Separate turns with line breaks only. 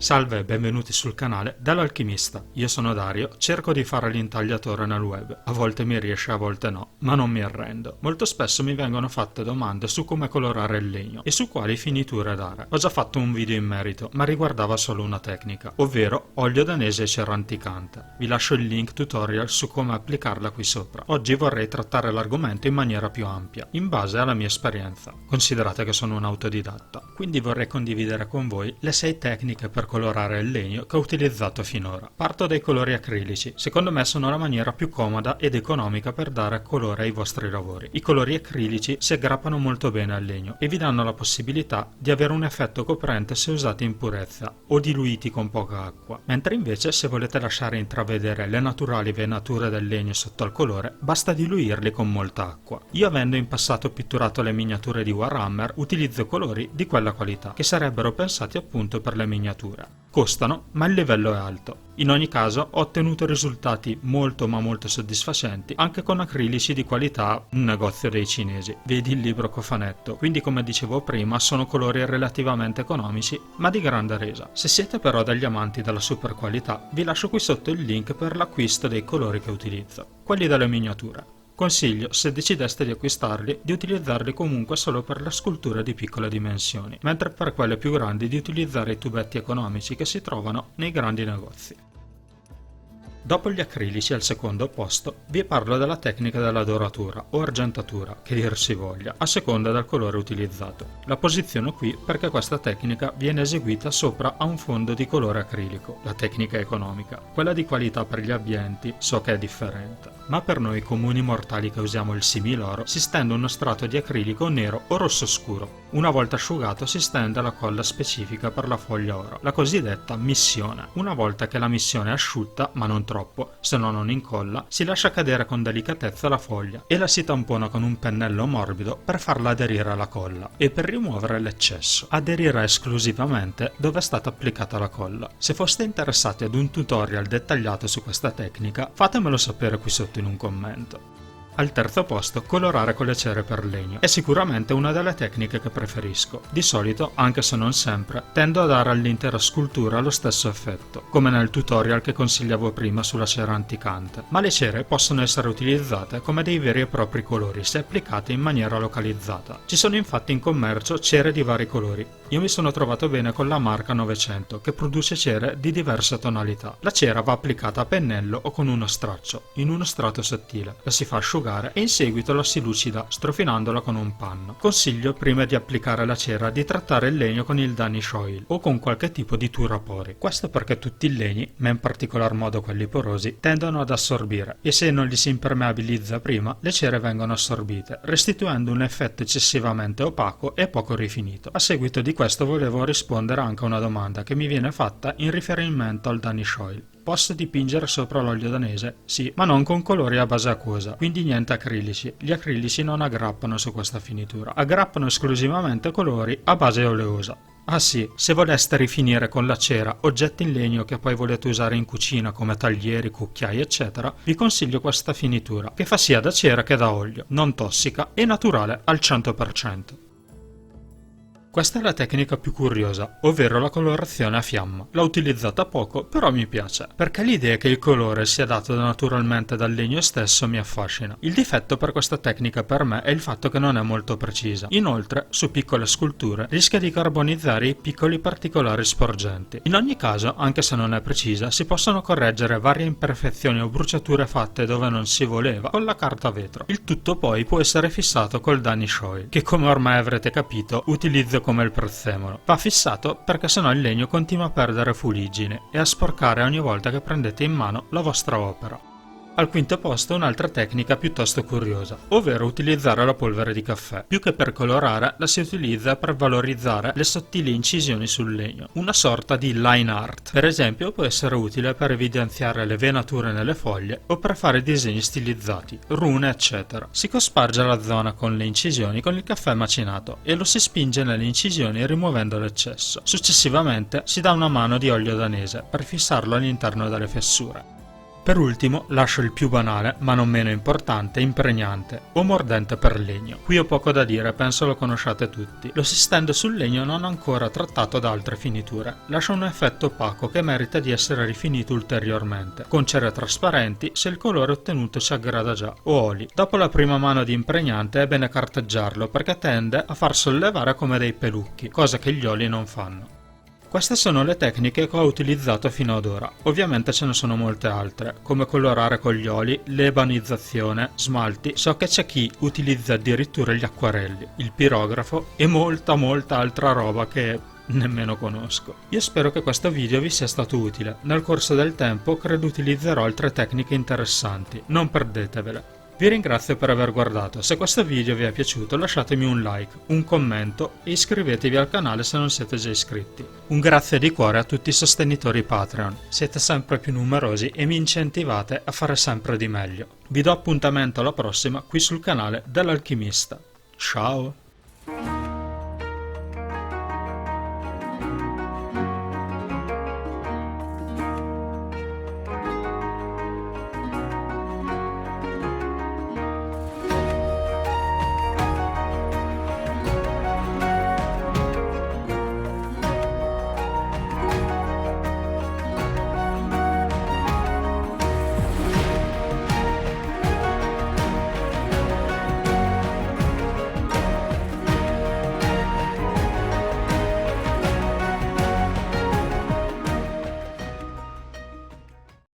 Salve e benvenuti sul canale dell'Alchimista. Io sono Dario, cerco di fare l'intagliatore nel web. A volte mi riesce, a volte no, ma non mi arrendo. Molto spesso mi vengono fatte domande su come colorare il legno e su quali finiture dare. Ho già fatto un video in merito, ma riguardava solo una tecnica, ovvero olio danese e cera anticante. Vi lascio il link tutorial su come applicarla qui sopra. Oggi vorrei trattare l'argomento in maniera più ampia, in base alla mia esperienza. Considerate che sono un autodidatta, quindi vorrei condividere con voi le 6 tecniche per colorare il legno che ho utilizzato finora. Parto dai colori acrilici. Secondo me sono la maniera più comoda ed economica per dare colore ai vostri lavori. I colori acrilici si aggrappano molto bene al legno e vi danno la possibilità di avere un effetto coprente se usati in purezza o diluiti con poca acqua, mentre invece se volete lasciare intravedere le naturali venature del legno sotto al colore, basta diluirli con molta acqua. Io, avendo in passato pitturato le miniature di Warhammer, utilizzo colori di quella qualità, che sarebbero pensati appunto per le miniature. Costano, ma il livello è alto. In ogni caso ho ottenuto risultati molto soddisfacenti anche con acrilici di qualità un negozio dei cinesi. Vedi il libro cofanetto. Quindi, come dicevo prima, sono colori relativamente economici ma di grande resa. Se siete però degli amanti della super qualità, vi lascio qui sotto il link per l'acquisto dei colori che utilizzo, quelli delle miniature. Consiglio, se decideste di acquistarli, di utilizzarli comunque solo per le sculture di piccole dimensioni, mentre per quelle più grandi di utilizzare i tubetti economici che si trovano nei grandi negozi. Dopo gli acrilici, al secondo posto, vi parlo della tecnica della doratura o argentatura, che dir si voglia, a seconda del colore utilizzato. La posiziono qui perché questa tecnica viene eseguita sopra a un fondo di colore acrilico, la tecnica economica. Quella di qualità per gli ambienti so che è differente, ma per noi comuni mortali che usiamo il similoro si stende uno strato di acrilico nero o rosso scuro. Una volta asciugato si stende la colla specifica per la foglia oro, la cosiddetta missione. Una volta che la missione è asciutta, ma non troppo, se no non incolla, si lascia cadere con delicatezza la foglia e la si tampona con un pennello morbido per farla aderire alla colla e per rimuovere l'eccesso. Aderirà esclusivamente dove è stata applicata la colla. Se foste interessati ad un tutorial dettagliato su questa tecnica, fatemelo sapere qui sotto in un commento. Al terzo posto, colorare con le cere per legno. È sicuramente una delle tecniche che preferisco. Di solito, anche se non sempre, tendo a dare all'intera scultura lo stesso effetto, come nel tutorial che consigliavo prima sulla cera anticante. Ma le cere possono essere utilizzate come dei veri e propri colori se applicate in maniera localizzata. Ci sono infatti in commercio cere di vari colori. Io mi sono trovato bene con la marca 900, che produce cere di diverse tonalità. La cera va applicata a pennello o con uno straccio, in uno strato sottile. La si fa asciugare e in seguito la si lucida strofinandola con un panno. Consiglio, prima di applicare la cera, di trattare il legno con il Danish Oil o con qualche tipo di turapori. Questo perché tutti i legni, ma in particolar modo quelli porosi, tendono ad assorbire e se non li si impermeabilizza prima, le cere vengono assorbite, restituendo un effetto eccessivamente opaco e poco rifinito. A seguito di questo volevo rispondere anche a una domanda che mi viene fatta in riferimento al Danish Oil. Posso dipingere sopra l'olio danese? Sì, ma non con colori a base acquosa, quindi niente acrilici. Gli acrilici non aggrappano su questa finitura, aggrappano esclusivamente colori a base oleosa. Ah sì, se voleste rifinire con la cera oggetti in legno che poi volete usare in cucina come taglieri, cucchiai eccetera, vi consiglio questa finitura, che fa sia da cera che da olio, non tossica e naturale al 100%. Questa è la tecnica più curiosa, ovvero la colorazione a fiamma. L'ho utilizzata poco, però mi piace, perché l'idea che il colore sia dato naturalmente dal legno stesso mi affascina. Il difetto per questa tecnica per me è il fatto che non è molto precisa. Inoltre, su piccole sculture, rischia di carbonizzare i piccoli particolari sporgenti. In ogni caso, anche se non è precisa, si possono correggere varie imperfezioni o bruciature fatte dove non si voleva con la carta vetro. Il tutto poi può essere fissato col Danish Oil, che come ormai avrete capito, utilizzo come il prezzemolo. Va fissato perché sennò il legno continua a perdere fuliggine e a sporcare ogni volta che prendete in mano la vostra opera. Al quinto posto un'altra tecnica piuttosto curiosa, ovvero utilizzare la polvere di caffè. Più che per colorare, la si utilizza per valorizzare le sottili incisioni sul legno, una sorta di line art. Per esempio può essere utile per evidenziare le venature nelle foglie o per fare disegni stilizzati, rune eccetera. Si cosparge la zona con le incisioni con il caffè macinato e lo si spinge nelle incisioni rimuovendo l'eccesso. Successivamente si dà una mano di olio danese per fissarlo all'interno delle fessure. Per ultimo lascio il più banale, ma non meno importante, impregnante o mordente per legno. Qui ho poco da dire, penso lo conosciate tutti. Lo si stende sul legno non ancora trattato da altre finiture. Lascia un effetto opaco che merita di essere rifinito ulteriormente, con cere trasparenti se il colore ottenuto si aggrada già, o oli. Dopo la prima mano di impregnante è bene carteggiarlo perché tende a far sollevare come dei pelucchi, cosa che gli oli non fanno. Queste sono le tecniche che ho utilizzato fino ad ora, ovviamente ce ne sono molte altre, come colorare con gli oli, l'ebanizzazione, smalti, so che c'è chi utilizza addirittura gli acquarelli, il pirografo e molta altra roba che nemmeno conosco. Io spero che questo video vi sia stato utile, nel corso del tempo credo utilizzerò altre tecniche interessanti, non perdetevele. Vi ringrazio per aver guardato, se questo video vi è piaciuto lasciatemi un like, un commento e iscrivetevi al canale se non siete già iscritti. Un grazie di cuore a tutti i sostenitori Patreon, siete sempre più numerosi e mi incentivate a fare sempre di meglio. Vi do appuntamento alla prossima qui sul canale dell'Alchimista. Ciao!